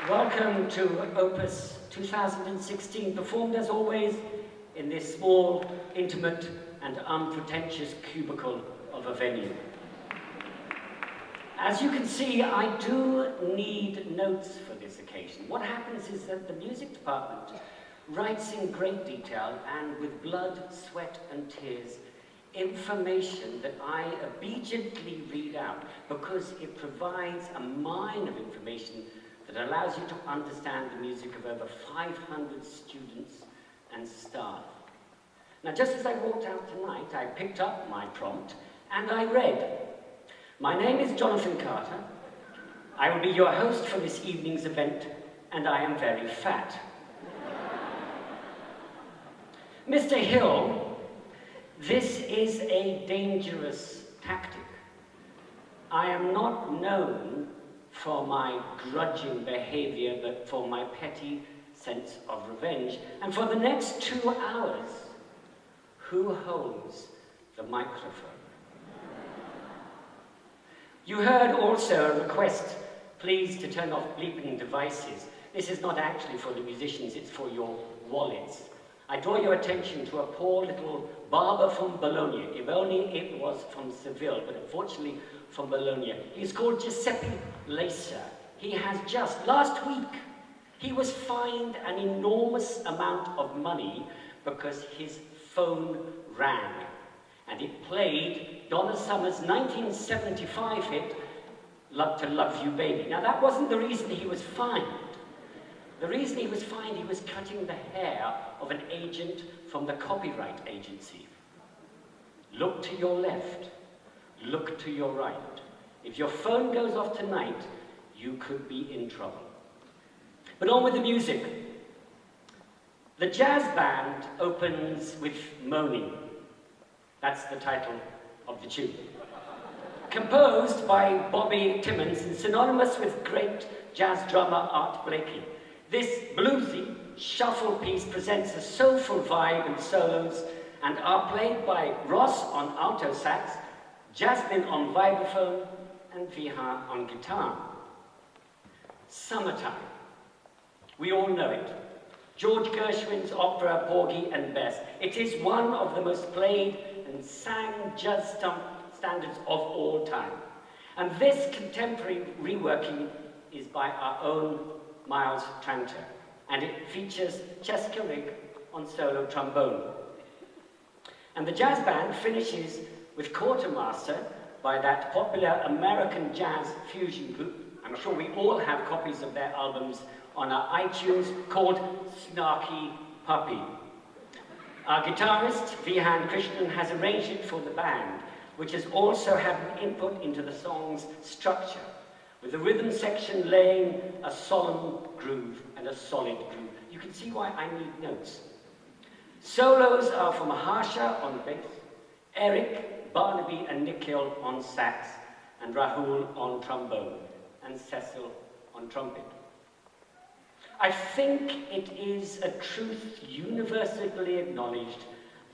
Welcome to Opus 2016, performed as always in this small, intimate and unpretentious cubicle of a venue. As you can see, I do need notes for this occasion. What happens is that the music department writes in great detail and with blood, sweat and tears information that I obediently read out because it provides a mine of information that allows you to understand the music of over 500 students and staff. Now, just as I walked out tonight, I picked up my prompt and I read, "My name is Johnathan Carter. I will be your host for this evening's event, and I am very fat." Mr. Hill, this is a dangerous tactic. I am not known for my grudging behavior, but for my petty sense of revenge. And for the next 2 hours, who holds the microphone? You heard also a request, please, to turn off bleeping devices. This is not actually for the musicians, it's for your wallets. I draw your attention to a poor little barber from Bologna. If only it was from Seville, but unfortunately from Bologna. He's called Giuseppe Lacer. He has just, last week, he was fined an enormous amount of money because his phone rang. And it played Donna Summer's 1975 hit, Love to Love You Baby. Now that wasn't the reason he was fined. The reason he was fined, he was cutting the hair of an agent from the copyright agency. Look to your left, look to your right. If your phone goes off tonight, you could be in trouble. But on with the music. The jazz band opens with Moaning. That's the title of the tune. Composed by Bobby Timmons and synonymous with great jazz drummer Art Blakey. This bluesy shuffle piece presents a soulful vibe and solos and are played by Ross on alto sax, Jasmine on vibraphone, and Viha on guitar. Summertime. We all know it. George Gershwin's opera Porgy and Bess. It is one of the most played and sang jazz standards of all time. And this contemporary reworking is by our own Miles Tranter, and it features Cheska Rigg on solo trombone. And the jazz band finishes with Quartermaster by that popular American jazz fusion group. I'm sure we all have copies of their albums on our iTunes, called Snarky Puppy. Our guitarist, Vihan Krishnan, has arranged it for the band, which has also had an input into the song's structure, with the rhythm section laying a solemn groove and a solid groove. You can see why I need notes. Solos are from Harsha on bass, Eric, Barnaby and Nikhil on sax, and Rahul on trombone, and Cecil on trumpet. I think it is a truth universally acknowledged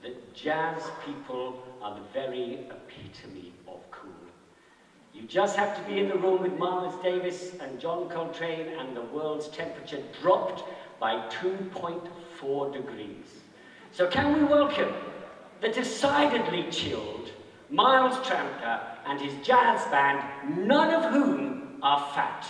that jazz people are the very epitome of cool. You just have to be in the room with Miles Davis and John Coltrane and the world's temperature dropped by 2.4 degrees. So can we welcome the decidedly chilled Miles Tranter and his jazz band, none of whom are fat.